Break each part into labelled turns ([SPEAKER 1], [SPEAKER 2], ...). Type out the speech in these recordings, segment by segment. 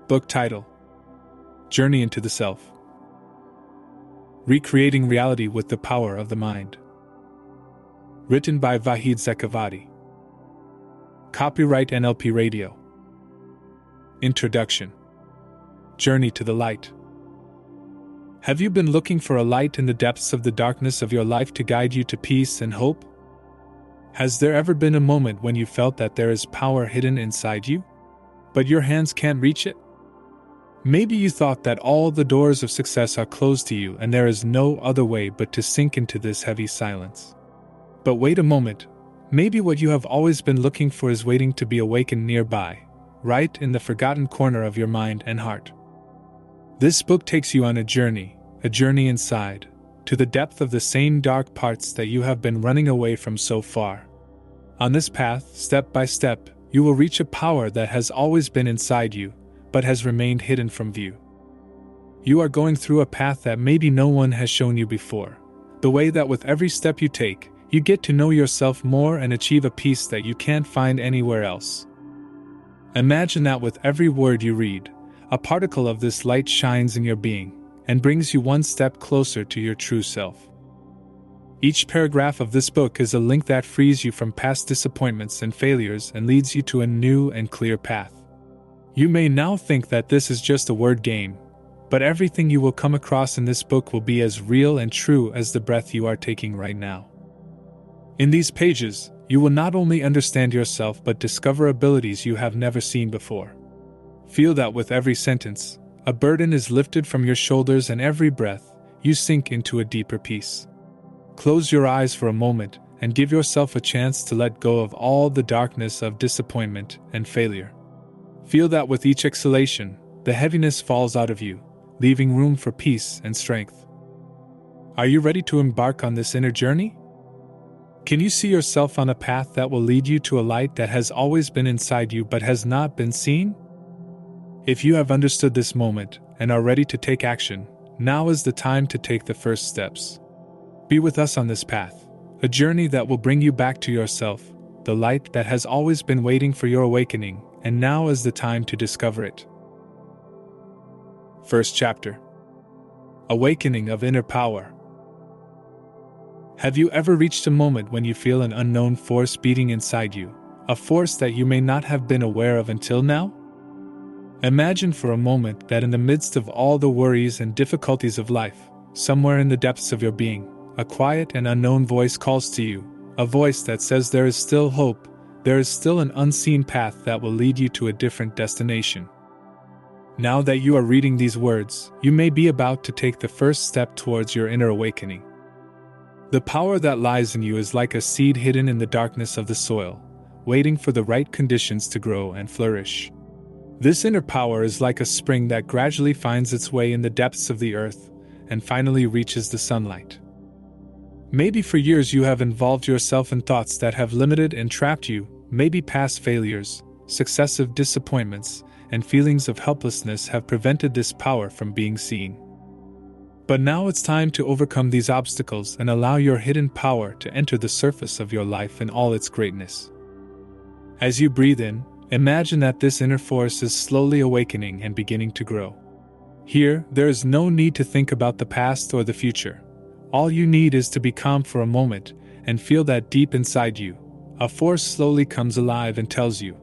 [SPEAKER 1] Book title: Journey into the Self. Recreating Reality with the Power of the Mind. Written by Vahid Zekavati. Copyright NLP Radio. Introduction. Journey to the Light. Have you been looking for a light in the depths of the darkness of your life to guide you to peace and hope? Has there ever been a moment when you felt that there is power hidden inside you, but your hands can't reach it? Maybe you thought that all the doors of success are closed to you and there is no other way but to sink into this heavy silence. But wait a moment, maybe what you have always been looking for is waiting to be awakened nearby, right in the forgotten corner of your mind and heart. This book takes you on a journey inside, to the depth of the same dark parts that you have been running away from so far. On this path, step by step, you will reach a power that has always been inside you, but has remained hidden from view. You are going through a path that maybe no one has shown you before, the way that with every step you take, you get to know yourself more and achieve a peace that you can't find anywhere else. Imagine that with every word you read, a particle of this light shines in your being and brings you one step closer to your true self. Each paragraph of this book is a link that frees you from past disappointments and failures and leads you to a new and clear path. You may now think that this is just a word game, but everything you will come across in this book will be as real and true as the breath you are taking right now. In these pages, you will not only understand yourself but discover abilities you have never seen before. Feel that with every sentence, a burden is lifted from your shoulders, and every breath, you sink into a deeper peace. Close your eyes for a moment and give yourself a chance to let go of all the darkness of disappointment and failure. Feel that with each exhalation, the heaviness falls out of you, leaving room for peace and strength. Are you ready to embark on this inner journey? Can you see yourself on a path that will lead you to a light that has always been inside you but has not been seen? If you have understood this moment and are ready to take action, now is the time to take the first steps. Be with us on this path, a journey that will bring you back to yourself, the light that has always been waiting for your awakening, and now is the time to discover it. First chapter. Awakening of Inner Power. Have you ever reached a moment when you feel an unknown force beating inside you, a force that you may not have been aware of until now? Imagine for a moment that in the midst of all the worries and difficulties of life, somewhere in the depths of your being, a quiet and unknown voice calls to you, a voice that says there is still hope, there is still an unseen path that will lead you to a different destination. Now that you are reading these words, you may be about to take the first step towards your inner awakening. The power that lies in you is like a seed hidden in the darkness of the soil, waiting for the right conditions to grow and flourish. This inner power is like a spring that gradually finds its way in the depths of the earth and finally reaches the sunlight. Maybe for years you have involved yourself in thoughts that have limited and trapped you, maybe past failures, successive disappointments, and feelings of helplessness have prevented this power from being seen. But now it's time to overcome these obstacles and allow your hidden power to enter the surface of your life in all its greatness. As you breathe in, imagine that this inner force is slowly awakening and beginning to grow. Here, there is no need to think about the past or the future. All you need is to be calm for a moment and feel that deep inside you, a force slowly comes alive and tells you,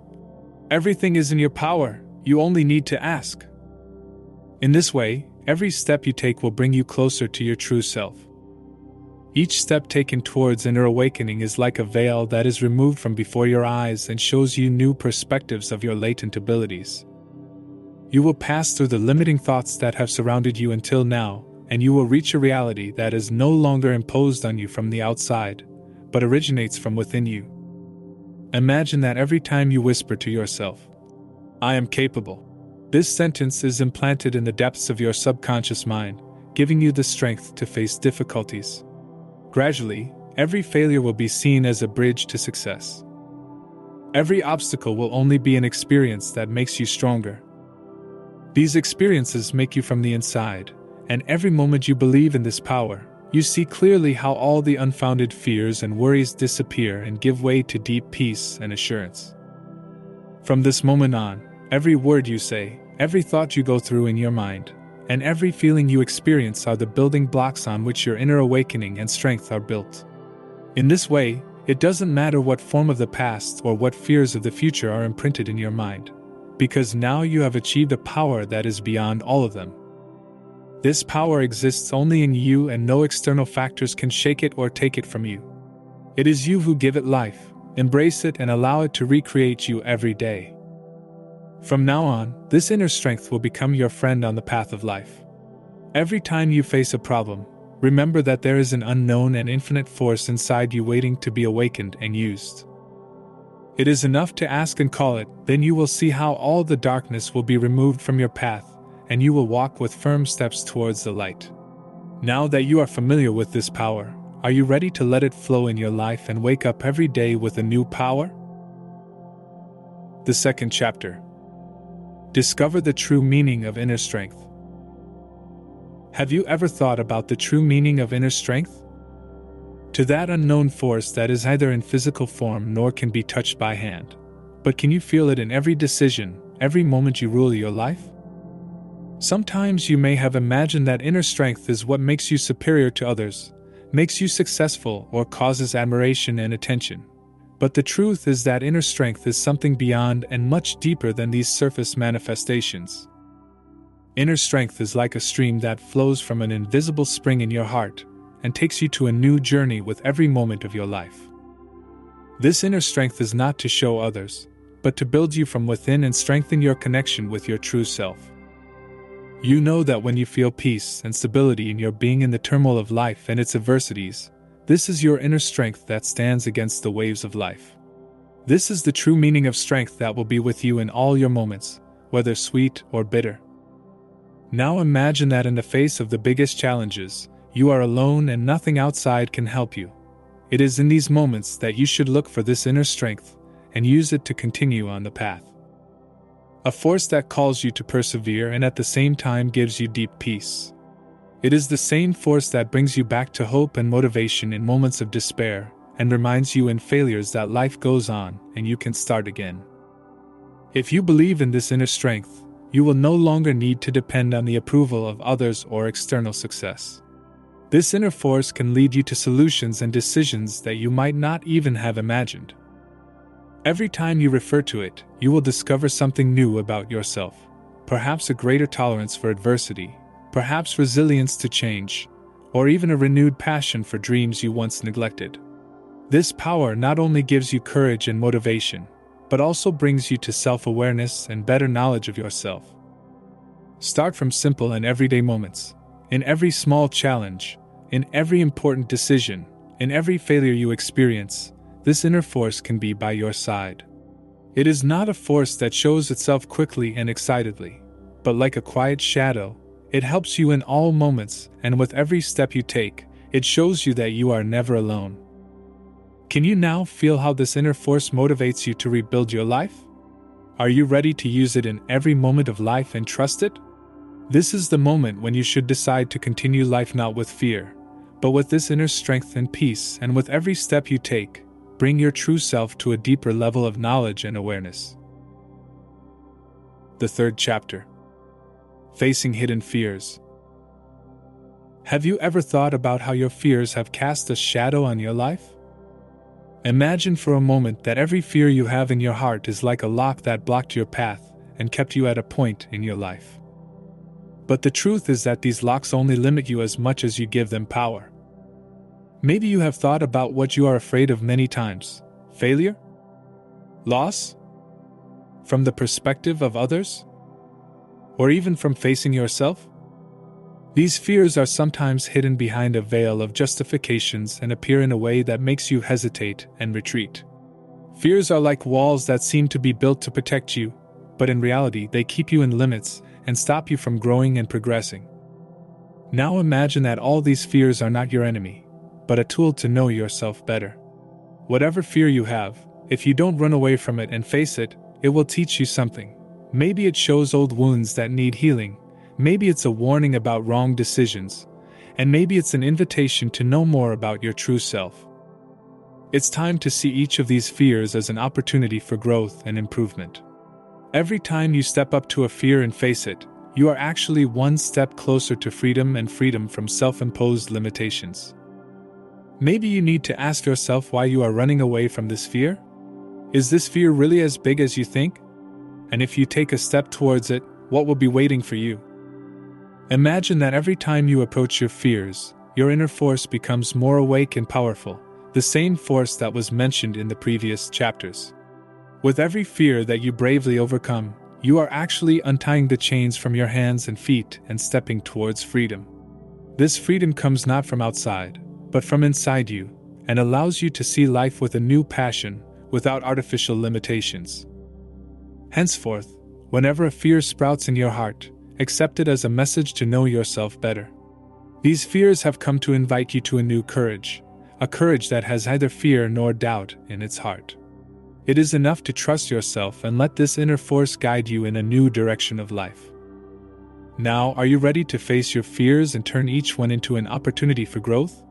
[SPEAKER 1] everything is in your power, you only need to ask. In this way, every step you take will bring you closer to your true self. Each step taken towards inner awakening is like a veil that is removed from before your eyes and shows you new perspectives of your latent abilities. You will pass through the limiting thoughts that have surrounded you until now, and you will reach a reality that is no longer imposed on you from the outside, but originates from within you. Imagine that every time you whisper to yourself, I am capable, this sentence is implanted in the depths of your subconscious mind, giving you the strength to face difficulties. Gradually, every failure will be seen as a bridge to success. Every obstacle will only be an experience that makes you stronger. These experiences make you from the inside, and every moment you believe in this power, you see clearly how all the unfounded fears and worries disappear and give way to deep peace and assurance. From this moment on, every word you say, Every thought you go through in your mind, and every feeling you experience are the building blocks on which your inner awakening and strength are built. In this way, it doesn't matter what form of the past or what fears of the future are imprinted in your mind, because now you have achieved a power that is beyond all of them. This power exists only in you, and no external factors can shake it or take it from you. It is you who give it life, embrace it, and allow it to recreate you every day. From now on, this inner strength will become your friend on the path of life. Every time you face a problem, remember that there is an unknown and infinite force inside you waiting to be awakened and used. It is enough to ask and call it, then you will see how all the darkness will be removed from your path, and you will walk with firm steps towards the light. Now that you are familiar with this power, are you ready to let it flow in your life and wake up every day with a new power? The second chapter. Discover the true meaning of inner strength. Have you ever thought about the true meaning of inner strength? To that unknown force that is neither in physical form nor can be touched by hand, but can you feel it in every decision, every moment you rule your life? Sometimes you may have imagined that inner strength is what makes you superior to others, makes you successful, or causes admiration and attention. But the truth is that inner strength is something beyond and much deeper than these surface manifestations. Inner strength is like a stream that flows from an invisible spring in your heart and takes you to a new journey with every moment of your life. This inner strength is not to show others, but to build you from within and strengthen your connection with your true self. You know that when you feel peace and stability in your being in the turmoil of life and its adversities, this is your inner strength that stands against the waves of life. This is the true meaning of strength that will be with you in all your moments, whether sweet or bitter. Now imagine that in the face of the biggest challenges, you are alone and nothing outside can help you. It is in these moments that you should look for this inner strength and use it to continue on the path. A force that calls you to persevere and at the same time gives you deep peace. It is the same force that brings you back to hope and motivation in moments of despair, and reminds you in failures that life goes on and you can start again. If you believe in this inner strength, you will no longer need to depend on the approval of others or external success. This inner force can lead you to solutions and decisions that you might not even have imagined. Every time you refer to it, you will discover something new about yourself, perhaps a greater tolerance for adversity, perhaps resilience to change, or even a renewed passion for dreams you once neglected. This power not only gives you courage and motivation, but also brings you to self-awareness and better knowledge of yourself. Start from simple and everyday moments. In every small challenge, in every important decision, in every failure you experience, this inner force can be by your side. It is not a force that shows itself quickly and excitedly, but like a quiet shadow, it helps you in all moments, and with every step you take, it shows you that you are never alone. Can you now feel how this inner force motivates you to rebuild your life? Are you ready to use it in every moment of life and trust it? This is the moment when you should decide to continue life not with fear, but with this inner strength and peace, and with every step you take, bring your true self to a deeper level of knowledge and awareness. The third chapter. Facing hidden fears. Have you ever thought about how your fears have cast a shadow on your life? Imagine for a moment that every fear you have in your heart is like a lock that blocked your path and kept you at a point in your life. But the truth is that these locks only limit you as much as you give them power. Maybe you have thought about what you are afraid of many times: failure? Loss? From the perspective of others? Or even from facing yourself? These fears are sometimes hidden behind a veil of justifications and appear in a way that makes you hesitate and retreat. Fears are like walls that seem to be built to protect you, but in reality they keep you in limits and stop you from growing and progressing. Now imagine that all these fears are not your enemy, but a tool to know yourself better. Whatever fear you have, if you don't run away from it and face it, it will teach you something. Maybe it shows old wounds that need healing, maybe it's a warning about wrong decisions, and maybe it's an invitation to know more about your true self. It's time to see each of these fears as an opportunity for growth and improvement. Every time you step up to a fear and face it, you are actually one step closer to freedom and freedom from self-imposed limitations. Maybe you need to ask yourself why you are running away from this fear? Is this fear really as big as you think? And if you take a step towards it, what will be waiting for you? Imagine that every time you approach your fears, your inner force becomes more awake and powerful, the same force that was mentioned in the previous chapters. With every fear that you bravely overcome, you are actually untying the chains from your hands and feet and stepping towards freedom. This freedom comes not from outside, but from inside you, and allows you to see life with a new passion, without artificial limitations. Henceforth, whenever a fear sprouts in your heart, accept it as a message to know yourself better. These fears have come to invite you to a new courage, a courage that has neither fear nor doubt in its heart. It is enough to trust yourself and let this inner force guide you in a new direction of life. Now, are you ready to face your fears and turn each one into an opportunity for growth?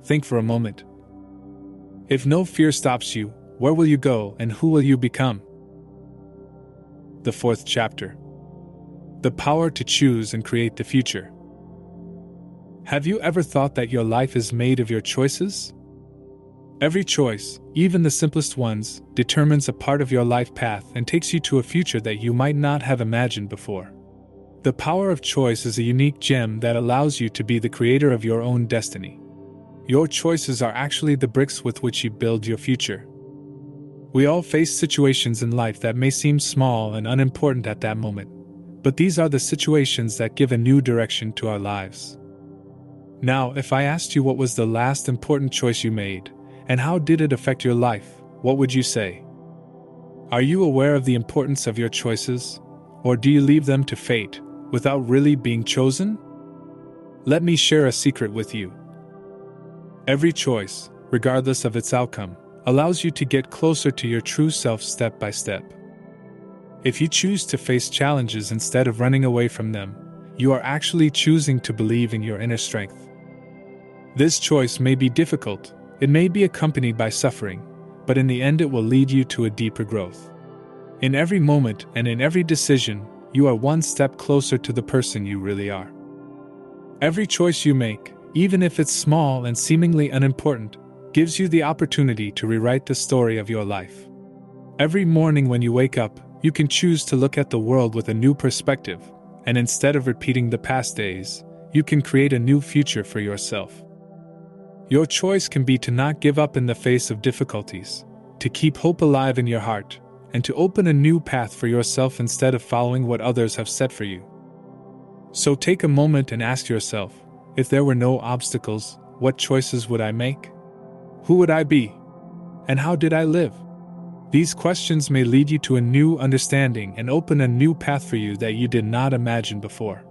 [SPEAKER 1] Think for a moment. If no fear stops you, where will you go and who will you become? The fourth chapter. The power to choose and create the future. Have you ever thought that your life is made of your choices? Every choice, even the simplest ones, determines a part of your life path and takes you to a future that you might not have imagined before. The power of choice is a unique gem that allows you to be the creator of your own destiny. Your choices are actually the bricks with which you build your future. We all face situations in life that may seem small and unimportant at that moment, but these are the situations that give a new direction to our lives. Now, if I asked you what was the last important choice you made, and how did it affect your life, what would you say? Are you aware of the importance of your choices, or do you leave them to fate, without really being chosen? Let me share a secret with you. Every choice, regardless of its outcome, allows you to get closer to your true self step by step. If you choose to face challenges instead of running away from them, you are actually choosing to believe in your inner strength. This choice may be difficult, it may be accompanied by suffering, but in the end it will lead you to a deeper growth. In every moment and in every decision, you are one step closer to the person you really are. Every choice you make, even if it's small and seemingly unimportant, gives you the opportunity to rewrite the story of your life. Every morning when you wake up, you can choose to look at the world with a new perspective, and instead of repeating the past days, you can create a new future for yourself. Your choice can be to not give up in the face of difficulties, to keep hope alive in your heart, and to open a new path for yourself instead of following what others have set for you. So take a moment and ask yourself, if there were no obstacles, what choices would I make? Who would I be? And how did I live? These questions may lead you to a new understanding and open a new path for you that you did not imagine before.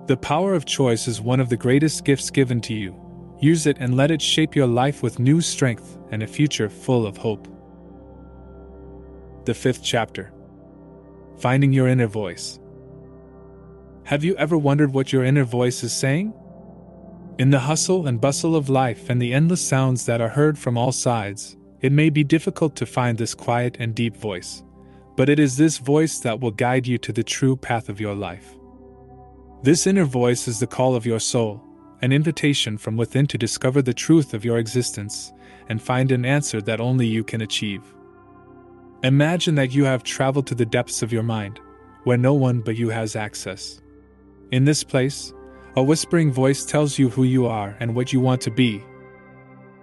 [SPEAKER 1] The power of choice is one of the greatest gifts given to you. Use it and let it shape your life with new strength and a future full of hope. The fifth chapter. Finding your inner voice. Have you ever wondered what your inner voice is saying? In the hustle and bustle of life and the endless sounds that are heard from all sides, it may be difficult to find this quiet and deep voice, but it is this voice that will guide you to the true path of your life. This inner voice is the call of your soul, an invitation from within to discover the truth of your existence and find an answer that only you can achieve. Imagine that you have traveled to the depths of your mind, where no one but you has access. In this place, a whispering voice tells you who you are and what you want to be.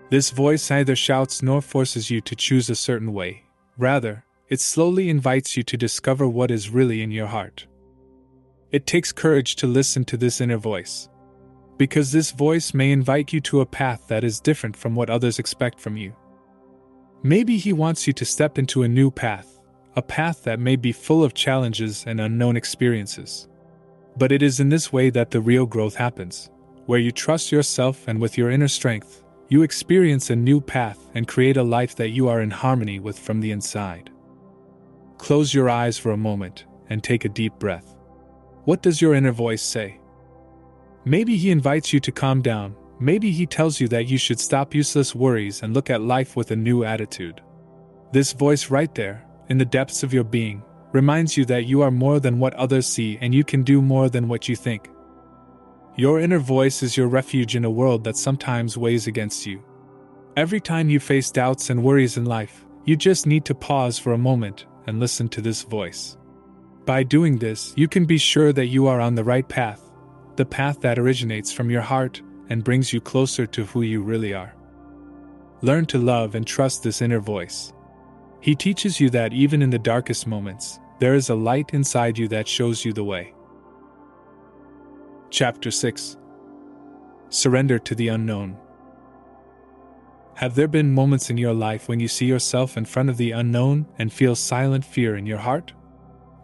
[SPEAKER 1] This voice neither shouts nor forces you to choose a certain way. Rather, it slowly invites you to discover what is really in your heart. It takes courage to listen to this inner voice, because this voice may invite you to a path that is different from what others expect from you. Maybe he wants you to step into a new path, a path that may be full of challenges and unknown experiences. But it is in this way that the real growth happens, where you trust yourself and with your inner strength, you experience a new path and create a life that you are in harmony with from the inside. Close your eyes for a moment and take a deep breath. What does your inner voice say? Maybe he invites you to calm down. Maybe he tells you that you should stop useless worries and look at life with a new attitude. This voice right there, in the depths of your being, reminds you that you are more than what others see and you can do more than what you think. Your inner voice is your refuge in a world that sometimes weighs against you. Every time you face doubts and worries in life, you just need to pause for a moment and listen to this voice. By doing this, you can be sure that you are on the right path, the path that originates from your heart and brings you closer to who you really are. Learn to love and trust this inner voice. He teaches you that even in the darkest moments, there is a light inside you that shows you the way. Chapter 6. Surrender to the unknown. Have there been moments in your life when you see yourself in front of the unknown and feel silent fear in your heart?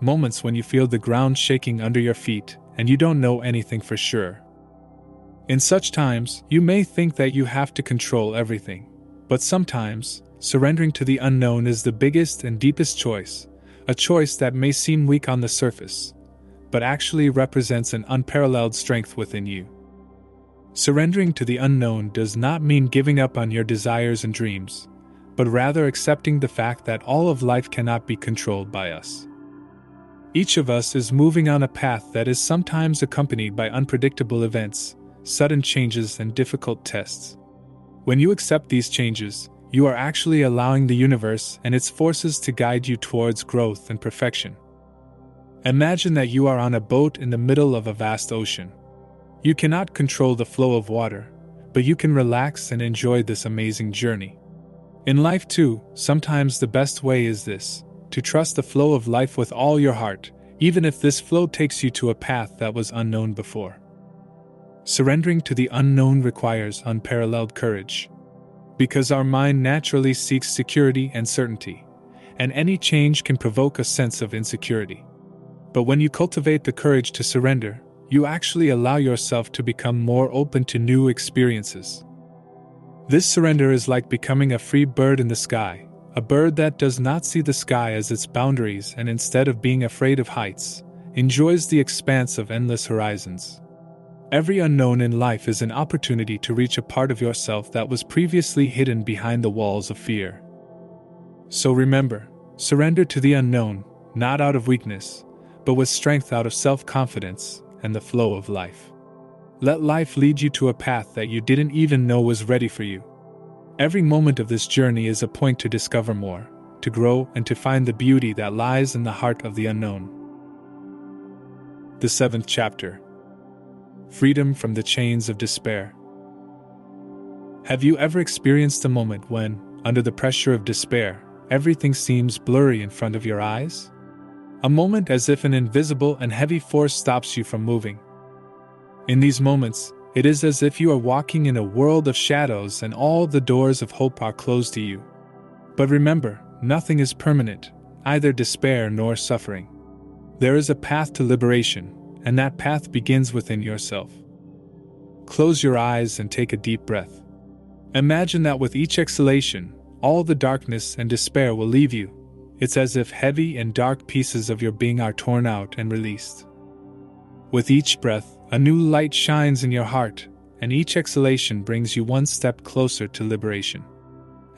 [SPEAKER 1] Moments when you feel the ground shaking under your feet and you don't know anything for sure. In such times, you may think that you have to control everything, but sometimes, surrendering to the unknown is the biggest and deepest choice, a choice that may seem weak on the surface, but actually represents an unparalleled strength within you. Surrendering to the unknown does not mean giving up on your desires and dreams, but rather accepting the fact that all of life cannot be controlled by us. Each of us is moving on a path that is sometimes accompanied by unpredictable events, sudden changes, and difficult tests. When you accept these changes, you are actually allowing the universe and its forces to guide you towards growth and perfection. Imagine that you are on a boat in the middle of a vast ocean. You cannot control the flow of water, but you can relax and enjoy this amazing journey. In life too, sometimes the best way is this: to trust the flow of life with all your heart, even if this flow takes you to a path that was unknown before. Surrendering to the unknown requires unparalleled courage. Because our mind naturally seeks security and certainty, and any change can provoke a sense of insecurity. But when you cultivate the courage to surrender, you actually allow yourself to become more open to new experiences. This surrender is like becoming a free bird in the sky, a bird that does not see the sky as its boundaries and instead of being afraid of heights, enjoys the expanse of endless horizons. Every unknown in life is an opportunity to reach a part of yourself that was previously hidden behind the walls of fear. So remember, surrender to the unknown, not out of weakness, but with strength out of self-confidence and the flow of life. Let life lead you to a path that you didn't even know was ready for you. Every moment of this journey is a point to discover more, to grow, and to find the beauty that lies in the heart of the unknown. The 7th chapter. Freedom from the chains of despair. Have you ever experienced a moment when, under the pressure of despair, everything seems blurry in front of your eyes? A moment as if an invisible and heavy force stops you from moving. In these moments, it is as if you are walking in a world of shadows and all the doors of hope are closed to you. But remember, nothing is permanent, either despair nor suffering. There is a path to liberation, and that path begins within yourself. Close your eyes and take a deep breath. Imagine that with each exhalation, all the darkness and despair will leave you. It's as if heavy and dark pieces of your being are torn out and released. With each breath, a new light shines in your heart, and each exhalation brings you one step closer to liberation.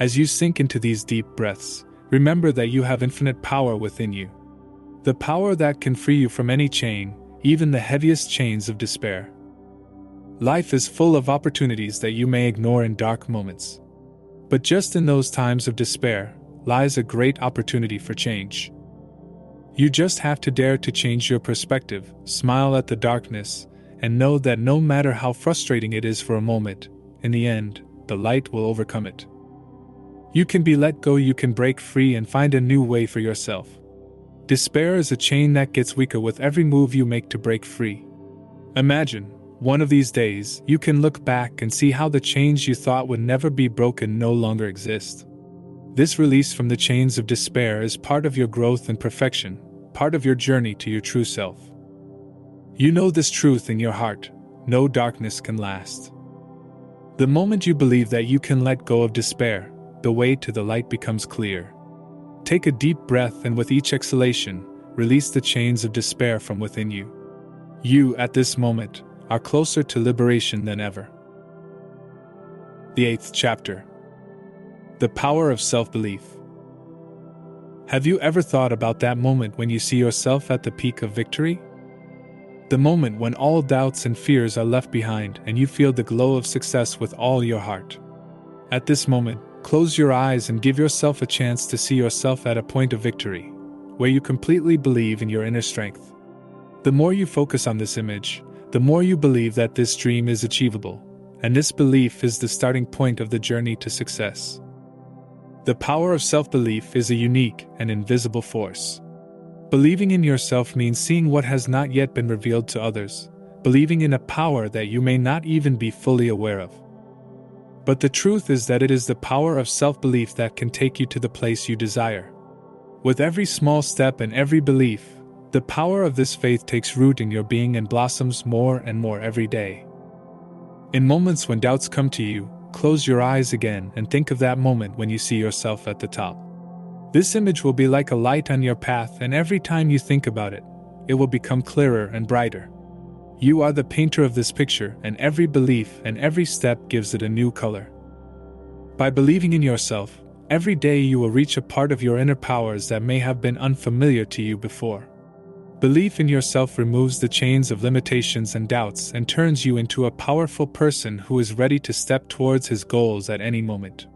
[SPEAKER 1] As you sink into these deep breaths, remember that you have infinite power within you. The power that can free you from any chain, even the heaviest chains of despair. Life is full of opportunities that you may ignore in dark moments. But just in those times of despair, lies a great opportunity for change. You just have to dare to change your perspective, smile at the darkness, and know that no matter how frustrating it is for a moment, in the end, the light will overcome it. You can be let go, you can break free and find a new way for yourself. Despair is a chain that gets weaker with every move you make to break free. Imagine, one of these days, you can look back and see how the chains you thought would never be broken no longer exist. This release from the chains of despair is part of your growth and perfection, part of your journey to your true self. You know this truth in your heart: no darkness can last. The moment you believe that you can let go of despair, the way to the light becomes clear. Take a deep breath and with each exhalation, release the chains of despair from within you. You, at this moment, are closer to liberation than ever. The 8th chapter. The power of self-belief. Have you ever thought about that moment when you see yourself at the peak of victory? The moment when all doubts and fears are left behind and you feel the glow of success with all your heart. At this moment, close your eyes and give yourself a chance to see yourself at a point of victory, where you completely believe in your inner strength. The more you focus on this image, the more you believe that this dream is achievable, and this belief is the starting point of the journey to success. The power of self-belief is a unique and invisible force. Believing in yourself means seeing what has not yet been revealed to others, believing in a power that you may not even be fully aware of. But the truth is that it is the power of self-belief that can take you to the place you desire. With every small step and every belief, the power of this faith takes root in your being and blossoms more and more every day. In moments when doubts come to you, close your eyes again and think of that moment when you see yourself at the top. This image will be like a light on your path, and every time you think about it, it will become clearer and brighter. You are the painter of this picture, and every belief and every step gives it a new color. By believing in yourself, every day you will reach a part of your inner powers that may have been unfamiliar to you before. Belief in yourself removes the chains of limitations and doubts and turns you into a powerful person who is ready to step towards his goals at any moment.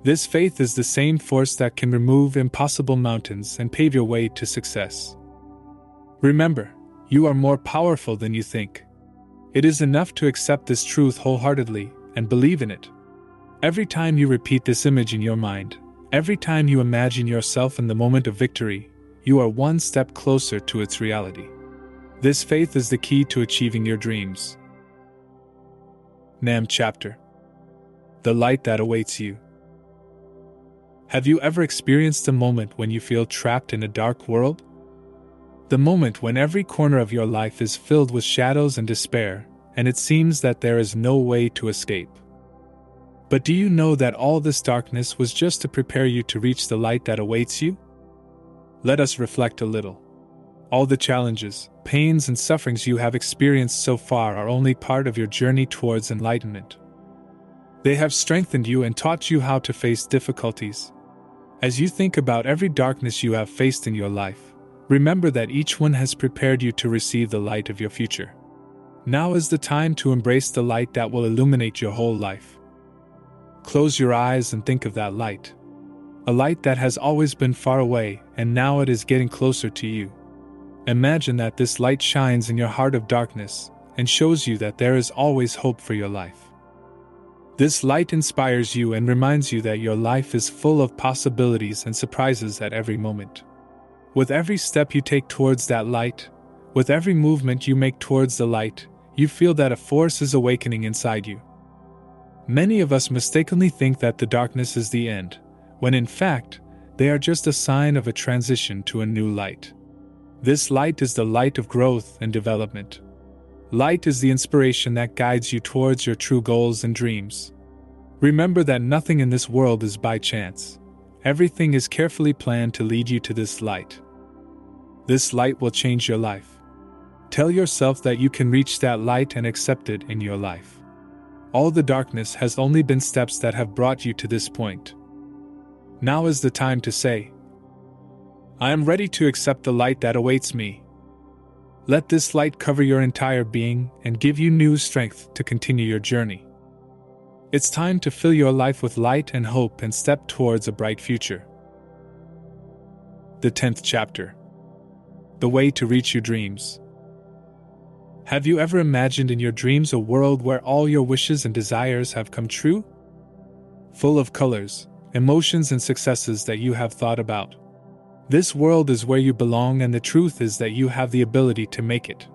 [SPEAKER 1] This faith is the same force that can remove impossible mountains and pave your way to success. Remember, you are more powerful than you think. It is enough to accept this truth wholeheartedly and believe in it. Every time you repeat this image in your mind, every time you imagine yourself in the moment of victory, you are one step closer to its reality. This faith is the key to achieving your dreams. Nam Chapter: The Light That Awaits You. Have you ever experienced a moment when you feel trapped in a dark world? The moment when every corner of your life is filled with shadows and despair, and it seems that there is no way to escape. But do you know that all this darkness was just to prepare you to reach the light that awaits you? Let us reflect a little. All the challenges, pains, and sufferings you have experienced so far are only part of your journey towards enlightenment. They have strengthened you and taught you how to face difficulties. As you think about every darkness you have faced in your life, remember that each one has prepared you to receive the light of your future. Now is the time to embrace the light that will illuminate your whole life. Close your eyes and think of that light. A light that has always been far away, and now it is getting closer to you. Imagine that this light shines in your heart of darkness and shows you that there is always hope for your life. This light inspires you and reminds you that your life is full of possibilities and surprises at every moment. With every step you take towards that light, with every movement you make towards the light, you feel that a force is awakening inside you. Many of us mistakenly think that the darkness is the end, when in fact, they are just a sign of a transition to a new light. This light is the light of growth and development. Light is the inspiration that guides you towards your true goals and dreams. Remember that nothing in this world is by chance. Everything is carefully planned to lead you to this light. This light will change your life. Tell yourself that you can reach that light and accept it in your life. All the darkness has only been steps that have brought you to this point. Now is the time to say, I am ready to accept the light that awaits me. Let this light cover your entire being and give you new strength to continue your journey. It's time to fill your life with light and hope and step towards a bright future. The 10th chapter. The way to reach your dreams. Have you ever imagined in your dreams a world where all your wishes and desires have come true? Full of colors, emotions, and successes that you have thought about. This world is where you belong, and the truth is that you have the ability to make it.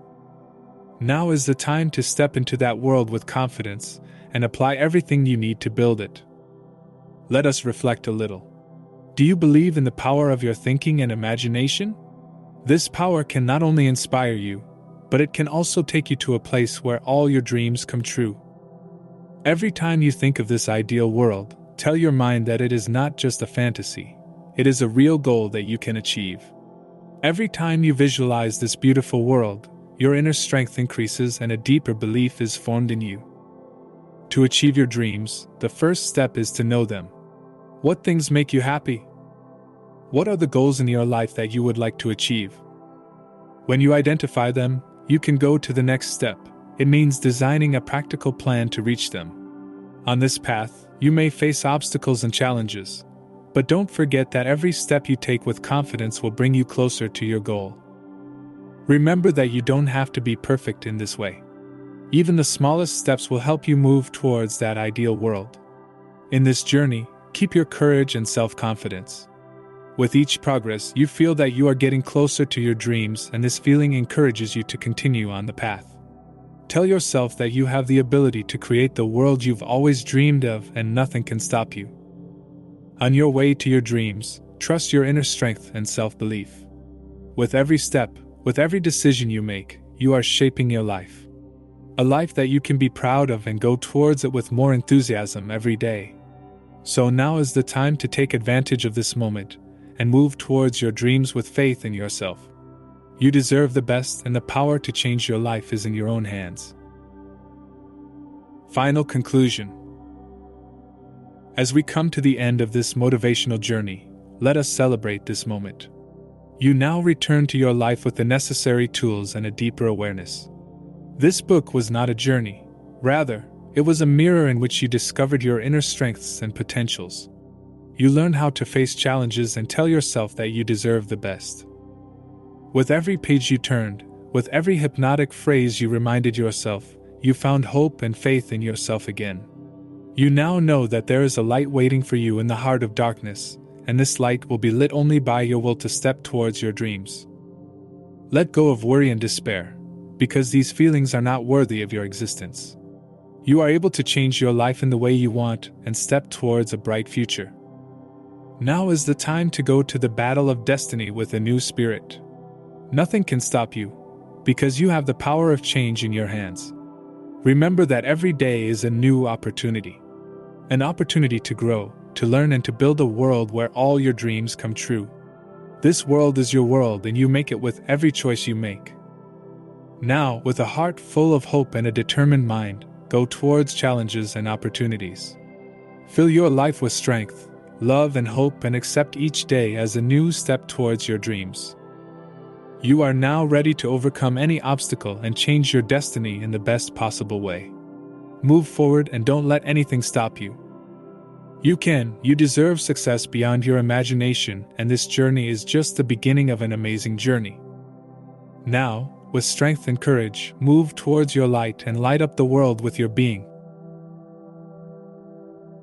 [SPEAKER 1] Now is the time to step into that world with confidence and apply everything you need to build it. Let us reflect a little. Do you believe in the power of your thinking and imagination? This power can not only inspire you, but it can also take you to a place where all your dreams come true. Every time you think of this ideal world, tell your mind that it is not just a fantasy, it is a real goal that you can achieve. Every time you visualize this beautiful world, your inner strength increases and a deeper belief is formed in you. To achieve your dreams, the first step is to know them. What things make you happy? What are the goals in your life that you would like to achieve? When you identify them, you can go to the next step. It means designing a practical plan to reach them. On this path, you may face obstacles and challenges, but don't forget that every step you take with confidence will bring you closer to your goal. Remember that you don't have to be perfect in this way. Even the smallest steps will help you move towards that ideal world. In this journey, keep your courage and self-confidence. With each progress, you feel that you are getting closer to your dreams, and this feeling encourages you to continue on the path. Tell yourself that you have the ability to create the world you've always dreamed of, and nothing can stop you. On your way to your dreams, trust your inner strength and self-belief. With every step, with every decision you make, you are shaping your life. A life that you can be proud of and go towards it with more enthusiasm every day. So now is the time to take advantage of this moment and move towards your dreams with faith in yourself. You deserve the best, and the power to change your life is in your own hands. Final conclusion. As we come to the end of this motivational journey, let us celebrate this moment. You now return to your life with the necessary tools and a deeper awareness. This book was not a journey. Rather, it was a mirror in which you discovered your inner strengths and potentials. You learned how to face challenges and tell yourself that you deserve the best. With every page you turned, with every hypnotic phrase you reminded yourself, you found hope and faith in yourself again. You now know that there is a light waiting for you in the heart of darkness, and this light will be lit only by your will to step towards your dreams. Let go of worry and despair, because these feelings are not worthy of your existence. You are able to change your life in the way you want and step towards a bright future. Now is the time to go to the battle of destiny with a new spirit. Nothing can stop you, because you have the power of change in your hands. Remember that every day is a new opportunity. An opportunity to grow, to learn, and to build a world where all your dreams come true. This world is your world, and you make it with every choice you make. Now, with a heart full of hope and a determined mind, go towards challenges and opportunities. Fill your life with strength, love, and hope, and accept each day as a new step towards your dreams. You are now ready to overcome any obstacle and change your destiny in the best possible way. Move forward and don't let anything stop you. You deserve success beyond your imagination, and this journey is just the beginning of an amazing journey. Now, with strength and courage, move towards your light and light up the world with your being.